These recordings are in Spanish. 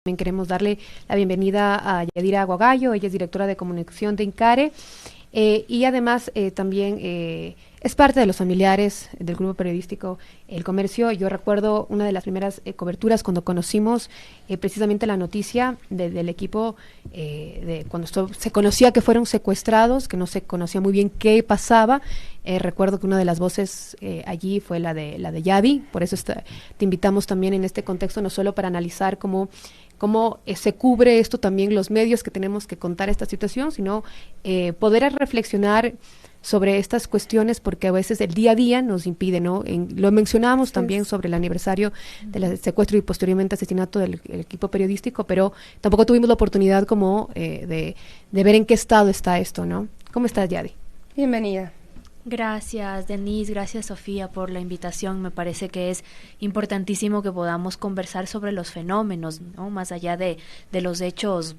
También queremos darle la bienvenida a Yadira Aguagallo, ella es directora de comunicación de INCARE y además también es parte de los familiares del grupo periodístico El Comercio. Yo recuerdo una de las primeras coberturas cuando conocimos precisamente la noticia del equipo, de cuando se conocía que fueron secuestrados, que no se conocía muy bien qué pasaba. Recuerdo que una de las voces allí fue la de Yadi, por eso te invitamos también en este contexto, no solo para analizar cómo se cubre esto también los medios que tenemos que contar esta situación, sino poder reflexionar sobre estas cuestiones, porque a veces el día a día nos impide, ¿no? Lo mencionamos también sobre el aniversario del secuestro y posteriormente asesinato del equipo periodístico, pero tampoco tuvimos la oportunidad como de ver en qué estado está esto, ¿no? ¿Cómo estás, Yadi? Bienvenida. Gracias, Denise, gracias, Sofía, por la invitación. Me parece que es importantísimo que podamos conversar sobre los fenómenos, ¿no? Más allá de los hechos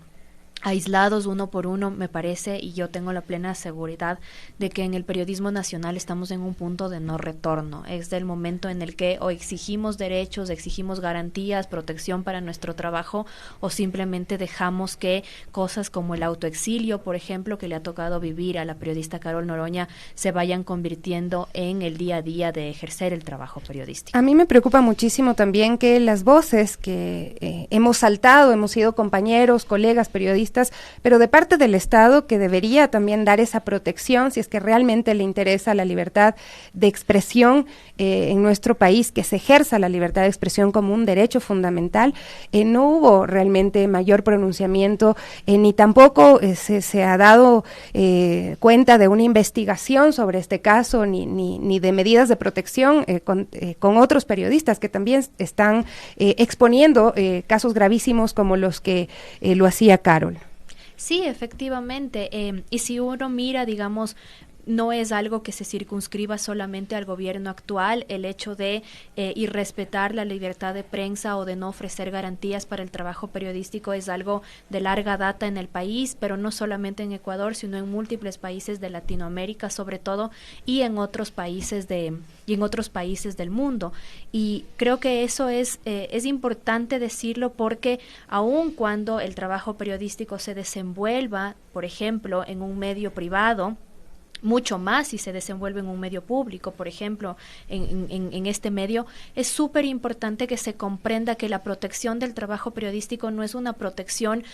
aislados uno por uno, me parece, y yo tengo la plena seguridad de que en el periodismo nacional estamos en un punto de no retorno. Es del momento en el que o exigimos derechos, exigimos garantías, protección para nuestro trabajo, o simplemente dejamos que cosas como el autoexilio, por ejemplo, que le ha tocado vivir a la periodista Carol Noroña, se vayan convirtiendo en el día a día de ejercer el trabajo periodístico. A mí me preocupa muchísimo también que las voces que hemos saltado, hemos sido compañeros, colegas, periodistas, pero de parte del Estado, que debería también dar esa protección si es que realmente le interesa la libertad de expresión en nuestro país, que se ejerza la libertad de expresión como un derecho fundamental. No hubo realmente mayor pronunciamiento, ni tampoco se ha dado cuenta de una investigación sobre este caso, ni de medidas de protección con otros periodistas que también están exponiendo casos gravísimos como los que lo hacía Carol. Sí, efectivamente, y si uno mira, digamos, no es algo que se circunscriba solamente al gobierno actual, el hecho de irrespetar la libertad de prensa o de no ofrecer garantías para el trabajo periodístico es algo de larga data en el país, pero no solamente en Ecuador, sino en múltiples países de Latinoamérica, sobre todo, y en otros países del mundo. Y creo que eso es importante decirlo porque aun cuando el trabajo periodístico se desenvuelva, por ejemplo, en un medio privado, mucho más si se desenvuelve en un medio público, por ejemplo, en este medio, es súper importante que se comprenda que la protección del trabajo periodístico no es una protección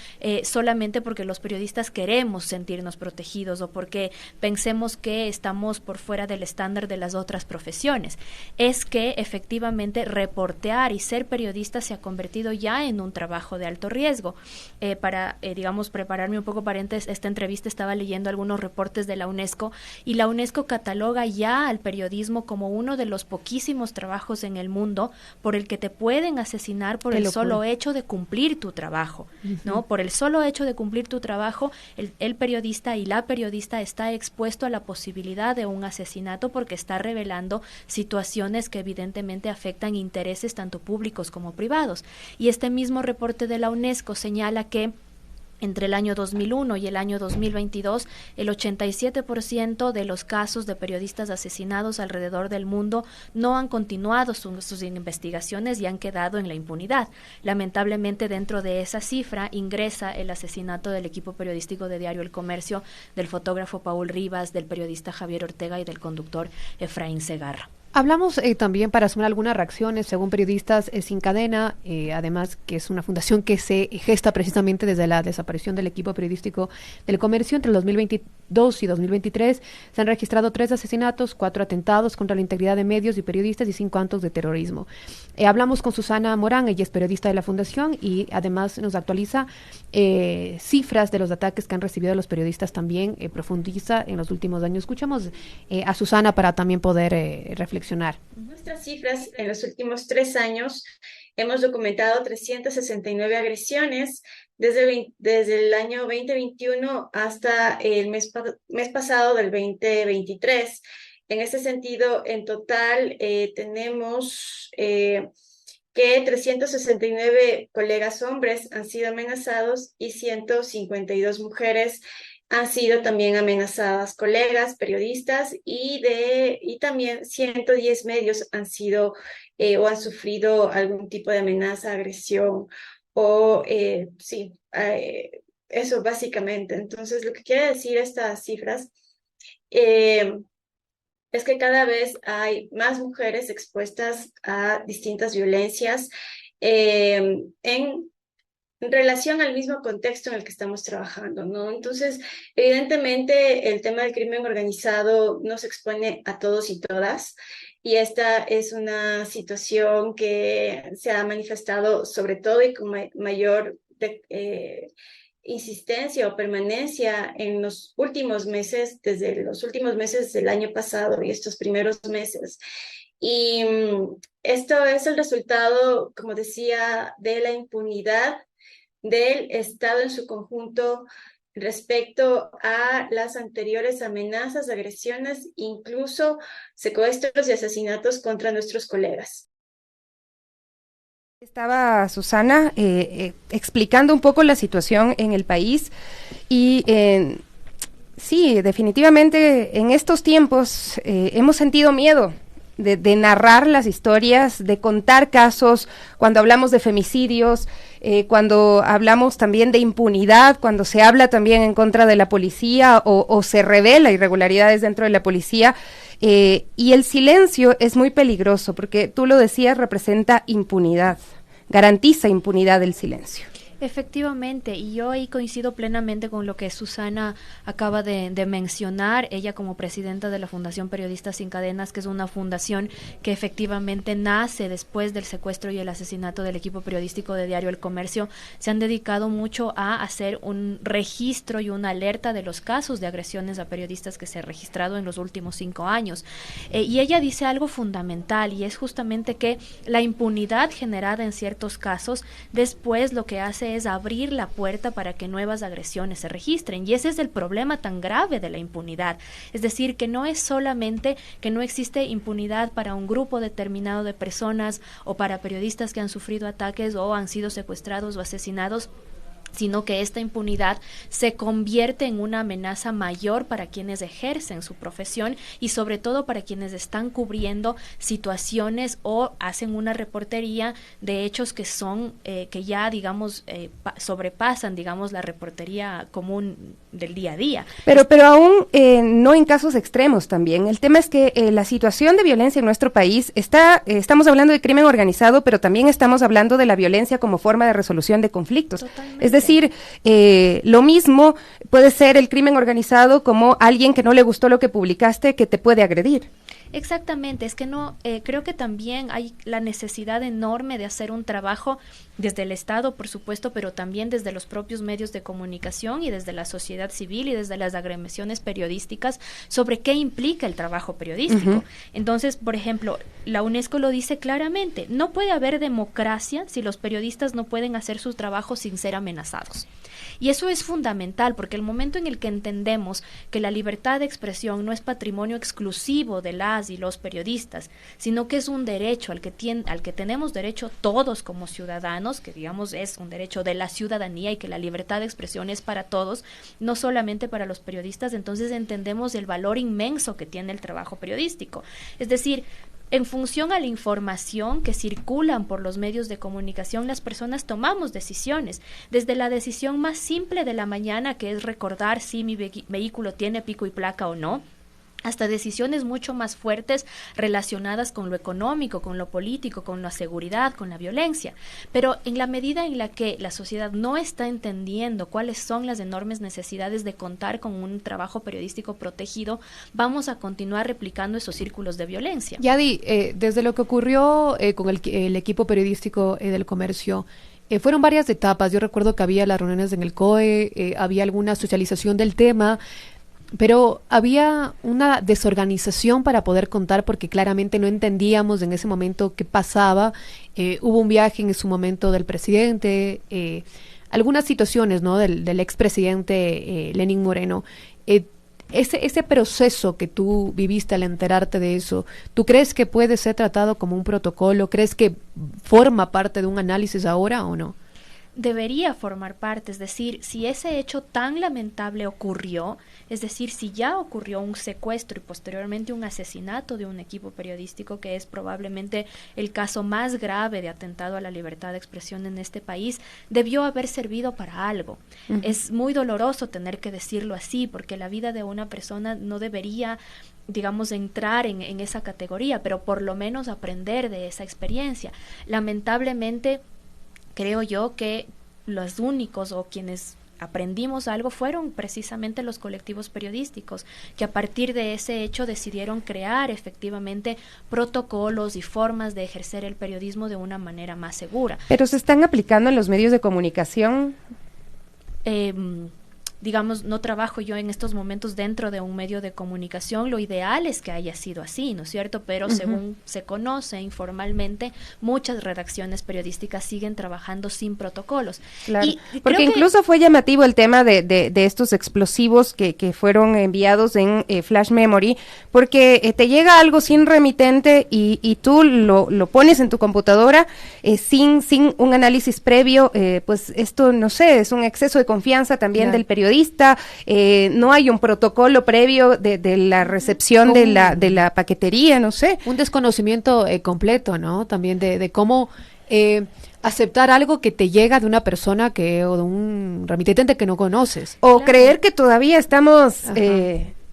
solamente porque los periodistas queremos sentirnos protegidos o porque pensemos que estamos por fuera del estándar de las otras profesiones. Es que efectivamente reportear y ser periodista se ha convertido ya en un trabajo de alto riesgo. Digamos, prepararme un poco para esta entrevista, estaba leyendo algunos reportes de la UNESCO y la UNESCO cataloga ya al periodismo como uno de los poquísimos trabajos en el mundo por el que te pueden asesinar por el solo hecho de cumplir tu trabajo, ¿no? Por el solo hecho de cumplir tu trabajo, el periodista y la periodista está expuesto a la posibilidad de un asesinato porque está revelando situaciones que evidentemente afectan intereses tanto públicos como privados. Y este mismo reporte de la UNESCO señala que entre el año 2001 y el año 2022, el 87% de los casos de periodistas asesinados alrededor del mundo no han continuado sus investigaciones y han quedado en la impunidad. Lamentablemente, dentro de esa cifra ingresa el asesinato del equipo periodístico de Diario El Comercio, del fotógrafo Paul Rivas, del periodista Javier Ortega y del conductor Efraín Segarra. Hablamos también para sumar algunas reacciones, según periodistas Sin Cadena, además que es una fundación que se gesta precisamente desde la desaparición del equipo periodístico del Comercio. Entre el 2022 y 2023 se han registrado 3 asesinatos, 4 atentados contra la integridad de medios y periodistas y 5 actos de terrorismo. Hablamos con Susana Morán, ella es periodista de la fundación y además nos actualiza cifras de los ataques que han recibido los periodistas también, profundiza en los últimos años. Escuchamos a Susana para también poder reflexionar. Nuestras cifras en los últimos 3 años hemos documentado 369 agresiones desde el año 2021 hasta el mes pasado del 2023. En este sentido, en total tenemos que 369 colegas hombres han sido amenazados y 152 mujeres han sido también amenazadas, colegas, periodistas, y también 110 medios han sido o han sufrido algún tipo de amenaza, agresión o sí, eso básicamente. Entonces, lo que quiere decir estas cifras es que cada vez hay más mujeres expuestas a distintas violencias en relación al mismo contexto en el que estamos trabajando, ¿no? Entonces, evidentemente, el tema del crimen organizado nos expone a todos y todas, y esta es una situación que se ha manifestado sobre todo y con mayor insistencia o permanencia en los últimos meses, desde los últimos meses del año pasado y estos primeros meses. Y esto es el resultado, como decía, de la impunidad del Estado en su conjunto respecto a las anteriores amenazas, agresiones, incluso secuestros y asesinatos contra nuestros colegas. Estaba Susana explicando un poco la situación en el país y sí, definitivamente en estos tiempos hemos sentido miedo de narrar las historias, de contar casos, cuando hablamos de femicidios, cuando hablamos también de impunidad, cuando se habla también en contra de la policía o se revela irregularidades dentro de la policía. Y el silencio es muy peligroso porque tú lo decías, representa impunidad, garantiza impunidad el silencio. Efectivamente, y yo ahí coincido plenamente con lo que Susana acaba de mencionar, ella como presidenta de la Fundación Periodistas Sin Cadenas, que es una fundación que efectivamente nace después del secuestro y el asesinato del equipo periodístico de Diario El Comercio. Se han dedicado mucho a hacer un registro y una alerta de los casos de agresiones a periodistas que se han registrado en los últimos 5 años. Y ella dice algo fundamental, y es justamente que la impunidad generada en ciertos casos, después lo que hace es abrir la puerta para que nuevas agresiones se registren, y ese es el problema tan grave de la impunidad. Es decir, que no es solamente que no existe impunidad para un grupo determinado de personas o para periodistas que han sufrido ataques o han sido secuestrados o asesinados, sino que esta impunidad se convierte en una amenaza mayor para quienes ejercen su profesión y sobre todo para quienes están cubriendo situaciones o hacen una reportería de hechos que son, que ya digamos sobrepasan, digamos, la reportería común del día a día. Pero aún no en casos extremos también. El tema es que la situación de violencia en nuestro país estamos hablando de crimen organizado, pero también estamos hablando de la violencia como forma de resolución de conflictos. Totalmente. Es decir, lo mismo puede ser el crimen organizado como alguien que no le gustó lo que publicaste que te puede agredir. Exactamente, es que no, creo que también hay la necesidad enorme de hacer un trabajo desde el Estado, por supuesto, pero también desde los propios medios de comunicación y desde la sociedad civil y desde las agremiaciones periodísticas sobre qué implica el trabajo periodístico. Uh-huh. Entonces, por ejemplo, la UNESCO lo dice claramente, no puede haber democracia si los periodistas no pueden hacer su trabajo sin ser amenazados. Y eso es fundamental, porque el momento en el que entendemos que la libertad de expresión no es patrimonio exclusivo de las y los periodistas, sino que es un derecho al que tenemos derecho todos como ciudadanos, que digamos es un derecho de la ciudadanía y que la libertad de expresión es para todos, no solamente para los periodistas, entonces entendemos el valor inmenso que tiene el trabajo periodístico. Es decir, en función a la información que circulan por los medios de comunicación, las personas tomamos decisiones, desde la decisión más simple de la mañana, que es recordar si mi vehículo tiene pico y placa o no, hasta decisiones mucho más fuertes relacionadas con lo económico, con lo político, con la seguridad, con la violencia. Pero en la medida en la que la sociedad no está entendiendo cuáles son las enormes necesidades de contar con un trabajo periodístico protegido, vamos a continuar replicando esos círculos de violencia. Yadi, desde lo que ocurrió con el equipo periodístico del Comercio, fueron varias etapas. Yo recuerdo que había las reuniones en el COE, había alguna socialización del tema, pero había una desorganización para poder contar porque claramente no entendíamos en ese momento qué pasaba. Hubo un viaje en su momento del presidente, algunas situaciones, ¿no?, del expresidente Lenín Moreno. Ese proceso que tú viviste al enterarte de eso, ¿tú crees que puede ser tratado como un protocolo? ¿Crees que forma parte de un análisis ahora o no? debería formar parte, es decir, si ese hecho tan lamentable ocurrió, es decir, si ya ocurrió un secuestro y posteriormente un asesinato de un equipo periodístico, que es probablemente el caso más grave de atentado a la libertad de expresión en este país, debió haber servido para algo. Es muy doloroso tener que decirlo así, porque la vida de una persona no debería, digamos, entrar en esa categoría, pero por lo menos aprender de esa experiencia. Lamentablemente, creo yo que los únicos o quienes aprendimos algo fueron precisamente los colectivos periodísticos, que a partir de ese hecho decidieron crear efectivamente protocolos y formas de ejercer el periodismo de una manera más segura. ¿Pero se están aplicando en los medios de comunicación? Digamos, no trabajo yo en estos momentos dentro de un medio de comunicación, lo ideal es que haya sido así, ¿no es cierto? Pero según se conoce informalmente, muchas redacciones periodísticas siguen trabajando sin protocolos. Claro, porque incluso fue llamativo el tema de estos explosivos que fueron enviados en Flash Memory, porque te llega algo sin remitente y tú lo pones en tu computadora sin un análisis previo, pues esto, no sé, es un exceso de confianza también del periodista. No hay un protocolo previo de la recepción de la paquetería, no sé. Un desconocimiento completo, ¿no? También de cómo aceptar algo que te llega de una persona o de un remitente que no conoces. O creer que todavía estamos,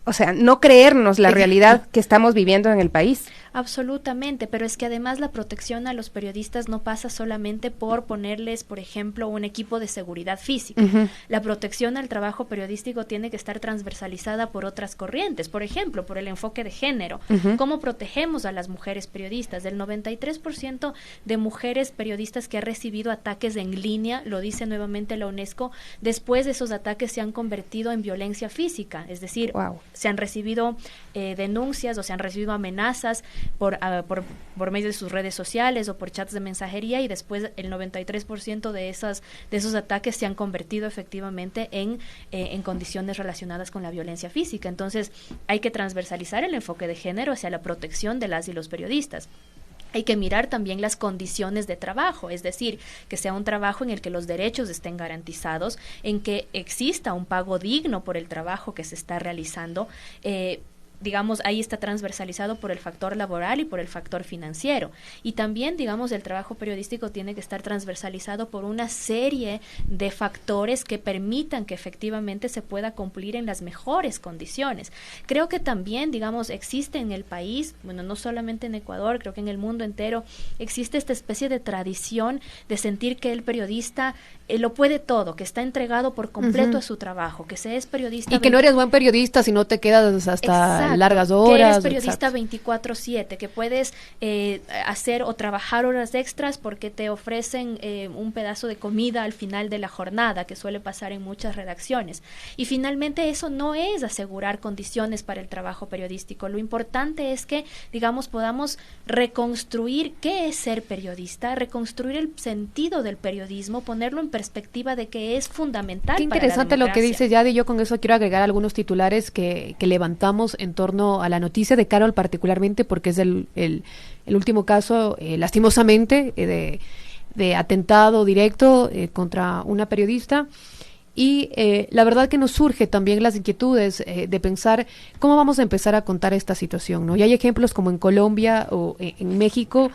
o sea, no creernos la realidad que estamos viviendo en el país. Absolutamente, pero es que además la protección a los periodistas no pasa solamente por ponerles, por ejemplo, un equipo de seguridad física. La protección al trabajo periodístico tiene que estar transversalizada por otras corrientes, por ejemplo, por el enfoque de género. ¿Cómo protegemos a las mujeres periodistas? Del 93% de mujeres periodistas que ha recibido ataques en línea, lo dice nuevamente la UNESCO, después de esos ataques se han convertido en violencia física, es decir, se han recibido denuncias o se han recibido amenazas por medio de sus redes sociales o por chats de mensajería, y después el 93% de esos ataques se han convertido efectivamente en condiciones relacionadas con la violencia física. Entonces hay que transversalizar el enfoque de género hacia la protección de las y los periodistas. Hay que mirar también las condiciones de trabajo, es decir, que sea un trabajo en el que los derechos estén garantizados, en que exista un pago digno por el trabajo que se está realizando. Digamos, ahí está transversalizado por el factor laboral y por el factor financiero. Y también, digamos, el trabajo periodístico tiene que estar transversalizado por una serie de factores que permitan que efectivamente se pueda cumplir en las mejores condiciones. Creo que también, digamos, existe en el país, bueno, no solamente en Ecuador, creo que en el mundo entero, existe esta especie de tradición de sentir que el periodista lo puede todo, que está entregado por completo a su trabajo, que se es periodista. Y que no eres buen periodista si no te quedas hasta largas horas. Que eres periodista 24/7, que puedes hacer o trabajar horas extras porque te ofrecen un pedazo de comida al final de la jornada, que suele pasar en muchas redacciones. Y finalmente eso no es asegurar condiciones para el trabajo periodístico. Lo importante es que, digamos, podamos reconstruir qué es ser periodista, reconstruir el sentido del periodismo, ponerlo en perspectiva de que es fundamental. Qué interesante lo que dice Yadi. Yo con eso quiero agregar algunos titulares que levantamos en torno a la noticia de Carol particularmente, porque es el último caso, lastimosamente, de atentado directo contra una periodista. Y la verdad que nos surge también las inquietudes de pensar cómo vamos a empezar a contar esta situación, ¿no? Y hay ejemplos como en Colombia o en México.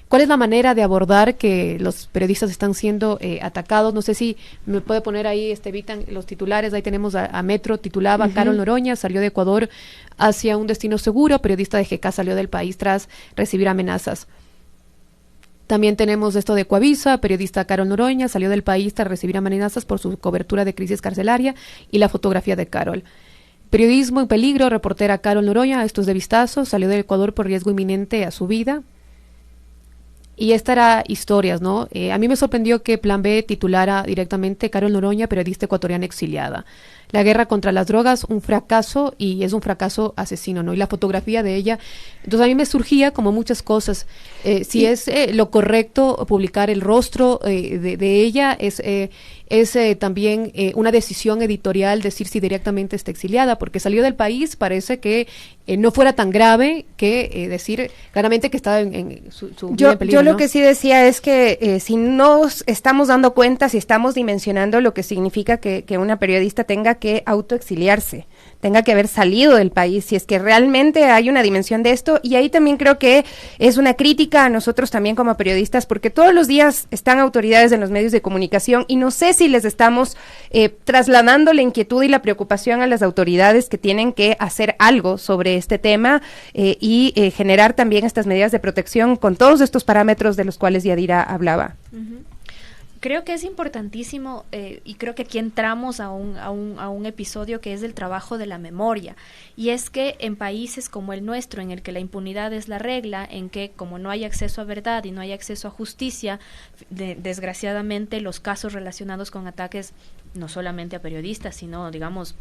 ¿Cuál es la manera de abordar que los periodistas están siendo atacados? No sé si me puede poner ahí, Vitan, los titulares. Ahí tenemos a Metro, titulaba Carol Noroña, salió de Ecuador hacia un destino seguro. Periodista de GK salió del país tras recibir amenazas. También tenemos esto de Coavisa, periodista Carol Noroña salió del país tras recibir amenazas por su cobertura de crisis carcelaria, y la fotografía de Carol. Periodismo en peligro, reportera Carol Noroña, esto es de Vistazo, salió de Ecuador por riesgo inminente a su vida. Y esta era historias, ¿no? A mí me sorprendió que Plan B titulara directamente Carol Noroña, periodista ecuatoriana exiliada. la guerra contra las drogas un fracaso, y es un fracaso asesino, ¿no? Y la fotografía de ella, entonces a mí me surgía como muchas cosas, si es lo correcto publicar el rostro de ella, es también una decisión editorial decir si directamente está exiliada, porque salió del país, parece que no fuera tan grave que decir claramente que estaba en su vida en peligro, yo lo ¿no? que sí decía es que si nos estamos dando cuenta, si estamos dimensionando lo que significa que una periodista tenga que autoexiliarse, tenga que haber salido del país, si es que realmente hay una dimensión de esto, y ahí también creo que es una crítica a nosotros también como periodistas, porque todos los días están autoridades en los medios de comunicación, y no sé si les estamos trasladando la inquietud y la preocupación a las autoridades que tienen que hacer algo sobre este tema y generar también estas medidas de protección con todos estos parámetros de los cuales Yadira hablaba. Uh-huh. Creo que es importantísimo y creo que aquí entramos a un episodio que es el trabajo de la memoria, y es que en países como el nuestro, en el que la impunidad es la regla, en que como no hay acceso a verdad y no hay acceso a justicia, desgraciadamente los casos relacionados con ataques no solamente a periodistas, sino digamos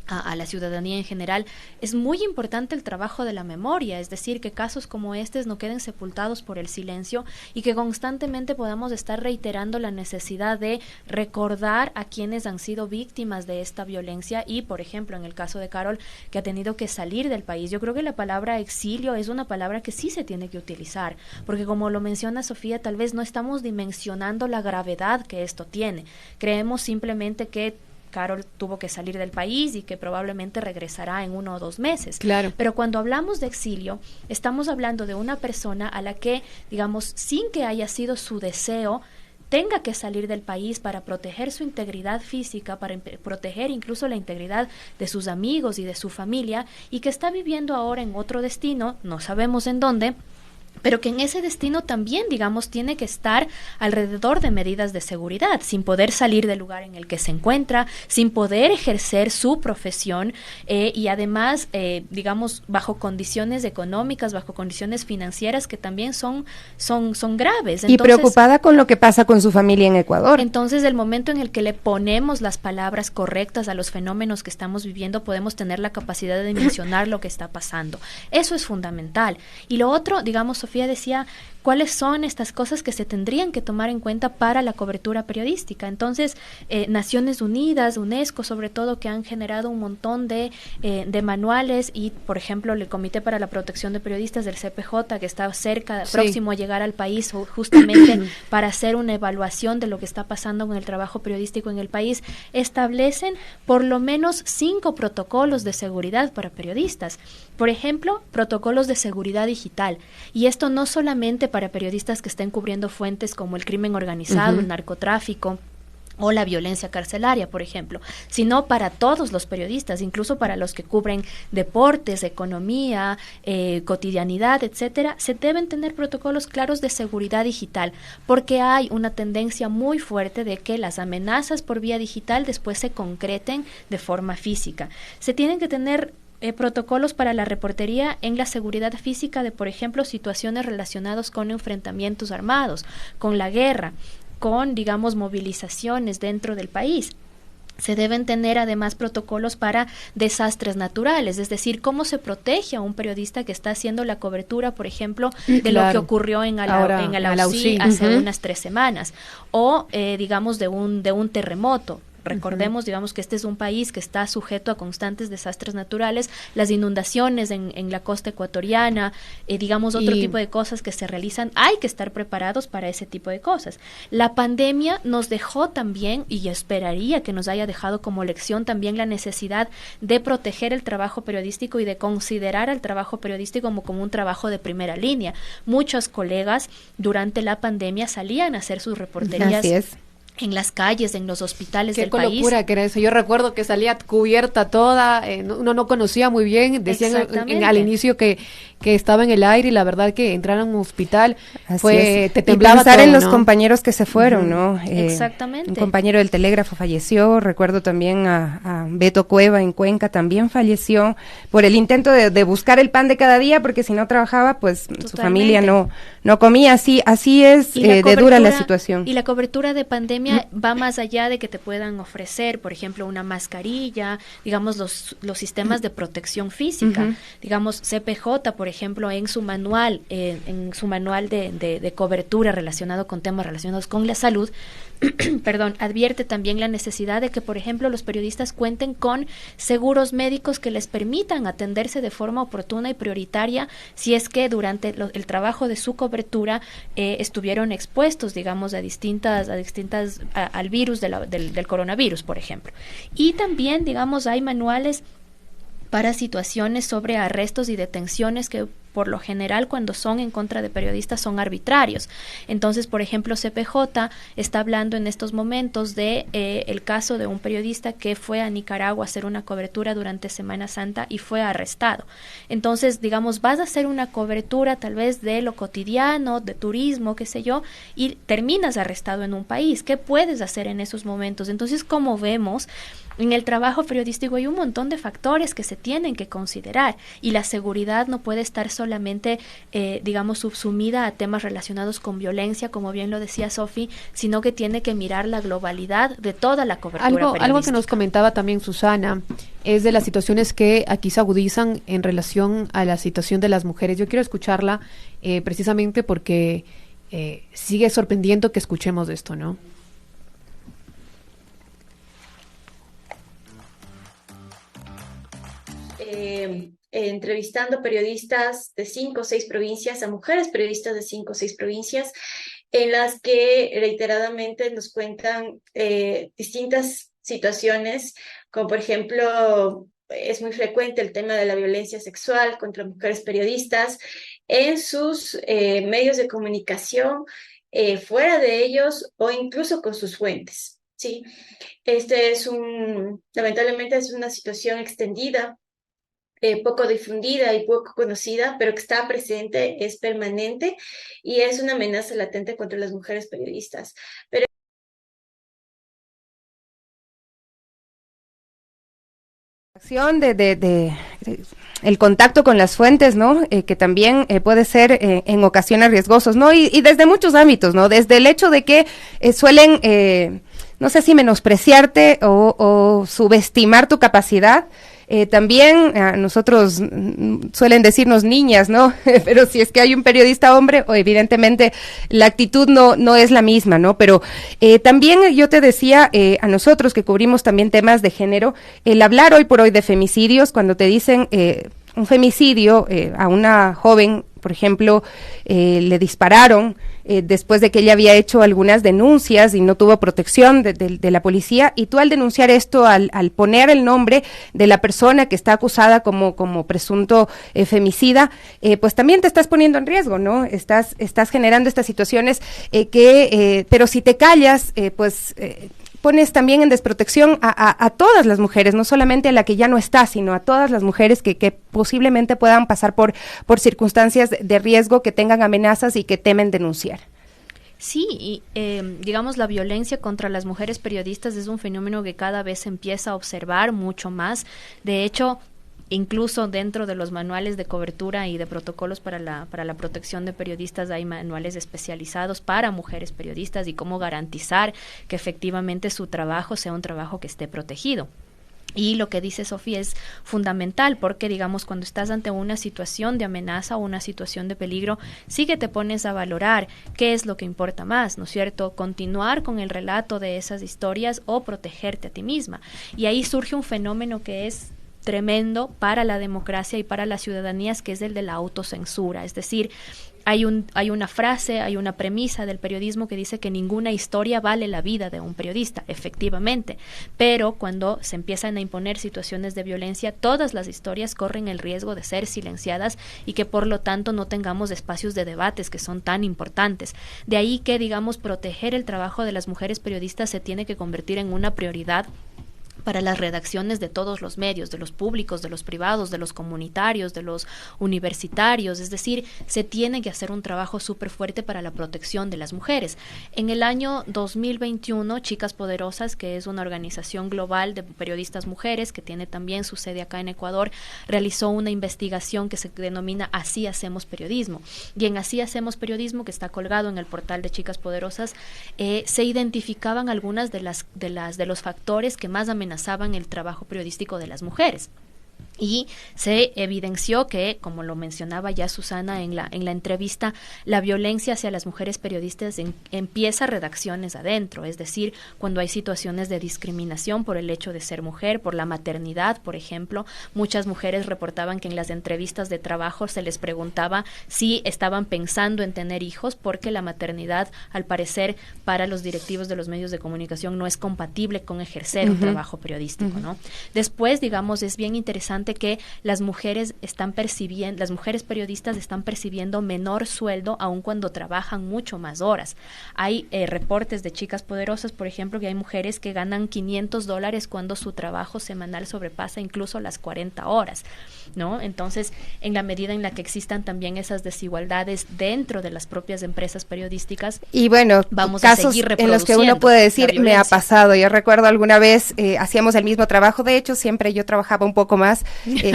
a la ciudadanía en general, es muy importante el trabajo de la memoria, es decir, que casos como estos no queden sepultados por el silencio y que constantemente podamos estar reiterando la necesidad de recordar a quienes han sido víctimas de esta violencia y, por ejemplo, en el caso de Carol, que ha tenido que salir del país. Yo creo que la palabra exilio es una palabra que sí se tiene que utilizar, porque como lo menciona Sofía, tal vez no estamos dimensionando la gravedad que esto tiene. Creemos simplemente que Carol tuvo que salir del país y que probablemente regresará en 1 o 2 meses. Claro. Pero cuando hablamos de exilio, estamos hablando de una persona a la que, digamos, sin que haya sido su deseo, tenga que salir del país para proteger su integridad física, para proteger incluso la integridad de sus amigos y de su familia, y que está viviendo ahora en otro destino, no sabemos en dónde, pero que en ese destino también, digamos, tiene que estar alrededor de medidas de seguridad, sin poder salir del lugar en el que se encuentra, sin poder ejercer su profesión y además, digamos, bajo condiciones económicas, bajo condiciones financieras que también son graves. Entonces, y preocupada con lo que pasa con su familia en Ecuador. Entonces, el momento en el que le ponemos las palabras correctas a los fenómenos que estamos viviendo, podemos tener la capacidad de dimensionar lo que está pasando. Eso es fundamental. Y lo otro, digamos, Sofía decía, ¿cuáles son estas cosas que se tendrían que tomar en cuenta para la cobertura periodística? Entonces, Naciones Unidas, UNESCO, sobre todo, que han generado un montón de manuales y, por ejemplo, el Comité para la Protección de Periodistas del CPJ, que está cerca, sí, próximo a llegar al país, justamente para hacer una evaluación de lo que está pasando con el trabajo periodístico en el país, establecen por lo menos 5 protocolos de seguridad para periodistas. Por ejemplo, protocolos de seguridad digital. Y esto no solamente para periodistas que estén cubriendo fuentes como el crimen organizado, el narcotráfico o la violencia carcelaria, por ejemplo, sino para todos los periodistas, incluso para los que cubren deportes, economía, cotidianidad, etcétera, se deben tener protocolos claros de seguridad digital, porque hay una tendencia muy fuerte de que las amenazas por vía digital después se concreten de forma física. Se tienen que tener protocolos para la reportería en la seguridad física de, por ejemplo, situaciones relacionadas con enfrentamientos armados, con la guerra, con, digamos, movilizaciones dentro del país. Se deben tener además protocolos para desastres naturales, es decir, cómo se protege a un periodista que está haciendo la cobertura, por ejemplo, de lo que ocurrió en Alausí hace unas 3 semanas, o digamos de un terremoto. Recordemos, digamos, que este es un país que está sujeto a constantes desastres naturales, las inundaciones en la costa ecuatoriana, digamos, otro tipo de cosas que se realizan. Hay que estar preparados para ese tipo de cosas. La pandemia nos dejó también, y esperaría que nos haya dejado como lección también, la necesidad de proteger el trabajo periodístico y de considerar al trabajo periodístico como un trabajo de primera línea. Muchos colegas durante la pandemia salían a hacer sus reporterías. Así es. En las calles, en los hospitales del país. Qué locura que era eso. Yo recuerdo que salía cubierta toda, uno no conocía muy bien, decían al inicio que estaba en el aire, y la verdad que entrar a un hospital te temblaba y pensar todo, en los ¿no? compañeros que se fueron, ¿no? Exactamente. Un compañero del Telégrafo falleció, recuerdo también a Beto Cueva en Cuenca, también falleció por el intento de buscar el pan de cada día, porque si no trabajaba, pues Totalmente. Su familia no comía. Así es de dura la situación. Y la cobertura de pandemia pandemia va más allá de que te puedan ofrecer, por ejemplo, una mascarilla, digamos, los sistemas de protección física. Digamos, CPJ, por ejemplo, en su manual de cobertura relacionado con temas relacionados con la salud, perdón, advierte también la necesidad de que, por ejemplo, los periodistas cuenten con seguros médicos que les permitan atenderse de forma oportuna y prioritaria si es que durante el trabajo de su cobertura estuvieron expuestos, digamos, al virus del coronavirus, por ejemplo. Y también, digamos, hay manuales para situaciones sobre arrestos y detenciones que por lo general cuando son en contra de periodistas son arbitrarios. Entonces, por ejemplo, CPJ está hablando en estos momentos de el caso de un periodista que fue a Nicaragua a hacer una cobertura durante Semana Santa y fue arrestado. Entonces, digamos, vas a hacer una cobertura tal vez de lo cotidiano, de turismo, qué sé yo, y terminas arrestado en un país. ¿Qué puedes hacer en esos momentos? Entonces, como vemos, en el trabajo periodístico hay un montón de factores que se tienen que considerar y la seguridad no puede estar solamente, digamos, subsumida a temas relacionados con violencia, como bien lo decía Sofi, sino que tiene que mirar la globalidad de toda la cobertura periodística. Algo que nos comentaba también Susana es de las situaciones que aquí se agudizan en relación a la situación de las mujeres. Yo quiero escucharla precisamente porque sigue sorprendiendo que escuchemos de esto, ¿no? Entrevistando periodistas de 5 o 6 provincias, a mujeres periodistas de 5 o 6 provincias, en las que reiteradamente nos cuentan distintas situaciones, como por ejemplo, es muy frecuente el tema de la violencia sexual contra mujeres periodistas en sus medios de comunicación, fuera de ellos o incluso con sus fuentes, ¿sí? Lamentablemente es una situación extendida, poco difundida y poco conocida, pero que está presente, es permanente y es una amenaza latente contra las mujeres periodistas. Pero el contacto con las fuentes, ¿no? Que también puede ser en ocasiones riesgosos, ¿no? Y desde muchos ámbitos, ¿no? Desde el hecho de que suelen, no sé si menospreciarte o subestimar tu capacidad. También a nosotros suelen decirnos niñas, ¿no? Pero si es que hay un periodista hombre, evidentemente la actitud no es la misma, ¿no? Pero también yo te decía, a nosotros que cubrimos también temas de género, el hablar hoy por hoy de femicidios, cuando te dicen un femicidio a una joven, por ejemplo, le dispararon después de que ella había hecho algunas denuncias y no tuvo protección de la policía, y tú al denunciar esto, al poner el nombre de la persona que está acusada como presunto femicida, pues también te estás poniendo en riesgo, ¿no? Estás generando estas situaciones pero si te callas, pues pones también en desprotección a todas las mujeres, no solamente a la que ya no está, sino a todas las mujeres que posiblemente puedan pasar por circunstancias de riesgo, que tengan amenazas y que temen denunciar. Sí, y digamos, la violencia contra las mujeres periodistas es un fenómeno que cada vez se empieza a observar mucho más. De hecho, incluso dentro de los manuales de cobertura y de protocolos para la protección de periodistas hay manuales especializados para mujeres periodistas y cómo garantizar que efectivamente su trabajo sea un trabajo que esté protegido. Y lo que dice Sofía es fundamental porque, digamos, cuando estás ante una situación de amenaza o una situación de peligro, sí que te pones a valorar qué es lo que importa más, ¿no es cierto? Continuar con el relato de esas historias o protegerte a ti misma. Y ahí surge un fenómeno que es tremendo para la democracia y para las ciudadanías, que es el de la autocensura. Es decir, hay una frase, hay una premisa del periodismo que dice que ninguna historia vale la vida de un periodista, efectivamente, pero cuando se empiezan a imponer situaciones de violencia, todas las historias corren el riesgo de ser silenciadas y que por lo tanto no tengamos espacios de debates que son tan importantes. De ahí que, digamos, proteger el trabajo de las mujeres periodistas se tiene que convertir en una prioridad para las redacciones de todos los medios, de los públicos, de los privados, de los comunitarios, de los universitarios. Es decir, se tiene que hacer un trabajo súper fuerte para la protección de las mujeres. En el año 2021, Chicas Poderosas, que es una organización global de periodistas mujeres, que tiene también su sede acá en Ecuador, realizó una investigación que se denomina Así Hacemos Periodismo. Y en Así Hacemos Periodismo, que está colgado en el portal de Chicas Poderosas, se identificaban algunas de los factores que más amenazaban el trabajo periodístico de las mujeres. Y se evidenció que, como lo mencionaba ya Susana en la entrevista, la violencia hacia las mujeres periodistas empieza redacciones adentro, es decir, cuando hay situaciones de discriminación por el hecho de ser mujer, por la maternidad, por ejemplo. Muchas mujeres reportaban que en las entrevistas de trabajo se les preguntaba si estaban pensando en tener hijos, porque la maternidad, al parecer, para los directivos de los medios de comunicación no es compatible con ejercer un trabajo periodístico, ¿no? Después, digamos, es bien interesante que las mujeres periodistas están percibiendo menor sueldo aun cuando trabajan mucho más horas. Hay reportes de Chicas Poderosas, por ejemplo, que hay mujeres que ganan $500 cuando su trabajo semanal sobrepasa incluso las 40 horas, ¿no? Entonces, en la medida en la que existan también esas desigualdades dentro de las propias empresas periodísticas, y bueno, vamos casos a seguir en los que uno puede decir, me ha pasado. Yo recuerdo alguna vez, hacíamos el mismo trabajo, de hecho, siempre yo trabajaba un poco más,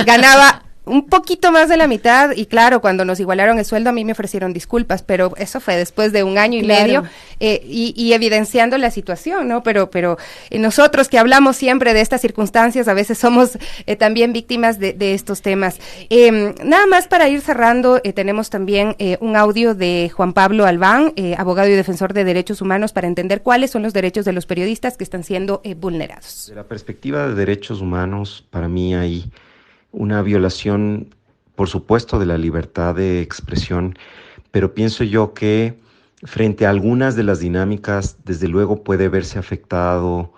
ganaba un poquito más de la mitad, y claro, cuando nos igualaron el sueldo a mí me ofrecieron disculpas, pero eso fue después de un año y medio, y evidenciando la situación, ¿no? Pero nosotros que hablamos siempre de estas circunstancias, a veces somos también víctimas de estos temas. Nada más para ir cerrando, tenemos también un audio de Juan Pablo Albán, abogado y defensor de derechos humanos, para entender cuáles son los derechos de los periodistas que están siendo vulnerados. De la perspectiva de derechos humanos, para mí hay una violación, por supuesto, de la libertad de expresión, pero pienso yo que frente a algunas de las dinámicas, desde luego puede verse afectado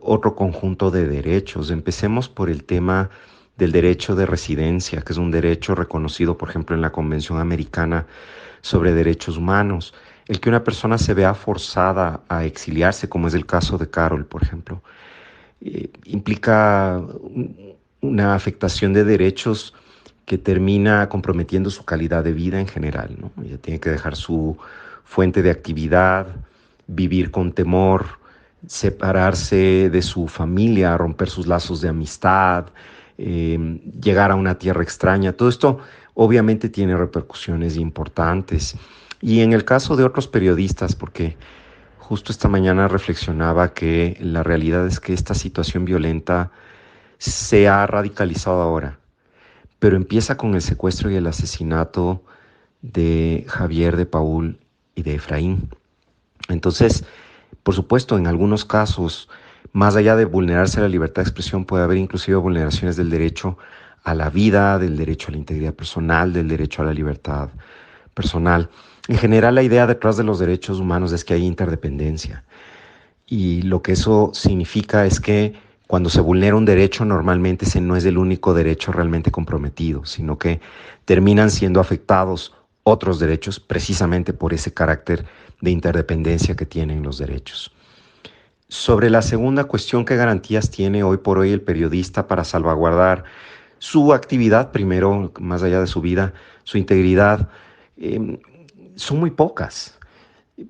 otro conjunto de derechos. Empecemos por el tema del derecho de residencia, que es un derecho reconocido, por ejemplo, en la Convención Americana sobre Derechos Humanos. El que una persona se vea forzada a exiliarse, como es el caso de Carol, por ejemplo, implica una afectación de derechos que termina comprometiendo su calidad de vida en general, ¿no? Ella tiene que dejar su fuente de actividad, vivir con temor, separarse de su familia, romper sus lazos de amistad, llegar a una tierra extraña. Todo esto obviamente tiene repercusiones importantes. Y en el caso de otros periodistas, porque justo esta mañana reflexionaba que la realidad es que esta situación violenta se ha radicalizado ahora, pero empieza con el secuestro y el asesinato de Javier, de Paul y de Efraín. Entonces, por supuesto, en algunos casos, más allá de vulnerarse la libertad de expresión, puede haber inclusive vulneraciones del derecho a la vida, del derecho a la integridad personal, del derecho a la libertad personal. En general, la idea detrás de los derechos humanos es que hay interdependencia, y lo que eso significa es que cuando se vulnera un derecho, normalmente ese no es el único derecho realmente comprometido, sino que terminan siendo afectados otros derechos precisamente por ese carácter de interdependencia que tienen los derechos. Sobre la segunda cuestión, ¿qué garantías tiene hoy por hoy el periodista para salvaguardar su actividad, primero, más allá de su vida, su integridad? Son muy pocas,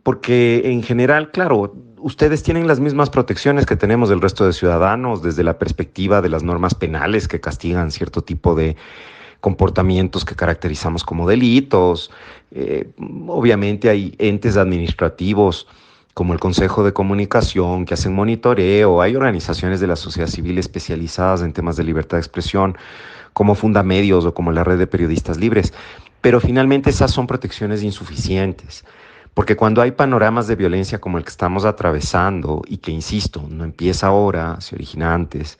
porque en general, claro, ustedes tienen las mismas protecciones que tenemos del resto de ciudadanos desde la perspectiva de las normas penales que castigan cierto tipo de comportamientos que caracterizamos como delitos. Obviamente hay entes administrativos como el Consejo de Comunicación que hacen monitoreo, hay organizaciones de la sociedad civil especializadas en temas de libertad de expresión como Fundamedios o como la Red de Periodistas Libres, pero finalmente esas son protecciones insuficientes. Porque cuando hay panoramas de violencia como el que estamos atravesando, y que, insisto, no empieza ahora, se origina antes,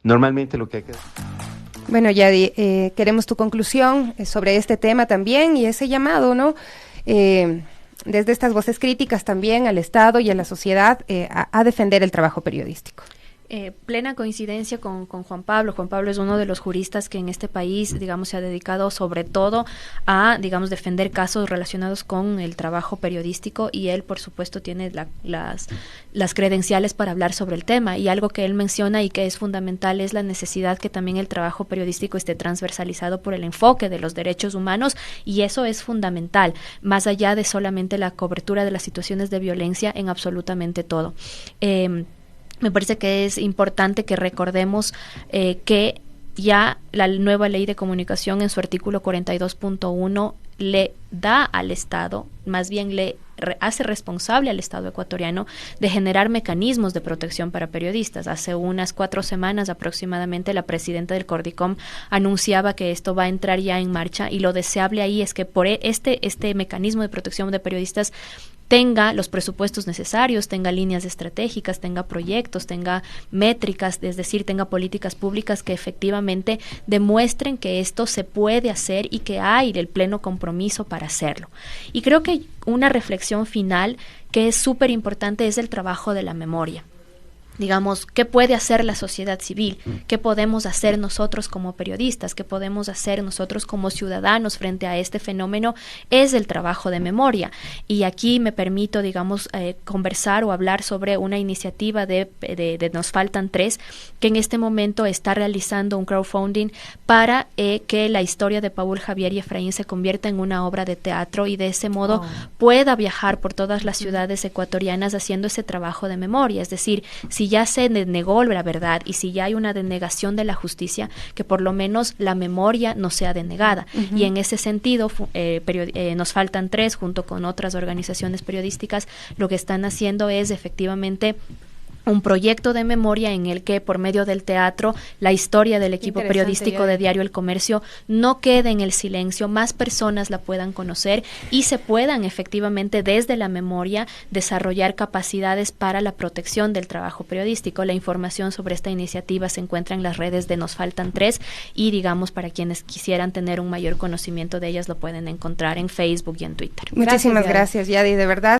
normalmente lo que hay que... Bueno, Yadi, queremos tu conclusión sobre este tema también, y ese llamado, ¿no? Desde estas voces críticas también al Estado y a la sociedad a defender el trabajo periodístico. Plena coincidencia con Juan Pablo. Juan Pablo es uno de los juristas que en este país, digamos, se ha dedicado sobre todo a, digamos, defender casos relacionados con el trabajo periodístico, y él, por supuesto, tiene las credenciales para hablar sobre el tema. Y algo que él menciona y que es fundamental es la necesidad que también el trabajo periodístico esté transversalizado por el enfoque de los derechos humanos, y eso es fundamental, más allá de solamente la cobertura de las situaciones de violencia en absolutamente todo. Me parece que es importante que recordemos que ya la nueva ley de comunicación en su artículo 42.1 le da al Estado, más bien le hace responsable al Estado ecuatoriano de generar mecanismos de protección para periodistas. Hace unas 4 semanas aproximadamente la presidenta del Cordicom anunciaba que esto va a entrar ya en marcha, y lo deseable ahí es que por este mecanismo de protección de periodistas tenga los presupuestos necesarios, tenga líneas estratégicas, tenga proyectos, tenga métricas, es decir, tenga políticas públicas que efectivamente demuestren que esto se puede hacer y que hay el pleno compromiso para hacerlo. Y creo que una reflexión final que es súper importante es el trabajo de la memoria. Digamos, ¿qué puede hacer la sociedad civil? ¿Qué podemos hacer nosotros como periodistas? ¿Qué podemos hacer nosotros como ciudadanos frente a este fenómeno? Es el trabajo de memoria. Y aquí me permito, digamos, conversar o hablar sobre una iniciativa de Nos Faltan 3, que en este momento está realizando un crowdfunding para que la historia de Paul, Javier y Efraín se convierta en una obra de teatro, y de ese modo pueda viajar por todas las ciudades ecuatorianas haciendo ese trabajo de memoria. Es decir, si ya se denegó la verdad y si ya hay una denegación de la justicia, que por lo menos la memoria no sea denegada. Y en ese sentido, Nos Faltan 3, junto con otras organizaciones periodísticas, lo que están haciendo es efectivamente un proyecto de memoria en el que, por medio del teatro, la historia del equipo periodístico de Diario El Comercio no quede en el silencio, más personas la puedan conocer y se puedan efectivamente desde la memoria desarrollar capacidades para la protección del trabajo periodístico. La información sobre esta iniciativa se encuentra en las redes de Nos Faltan 3, y, digamos, para quienes quisieran tener un mayor conocimiento de ellas, lo pueden encontrar en Facebook y en Twitter. Muchísimas gracias, Yadi, de verdad.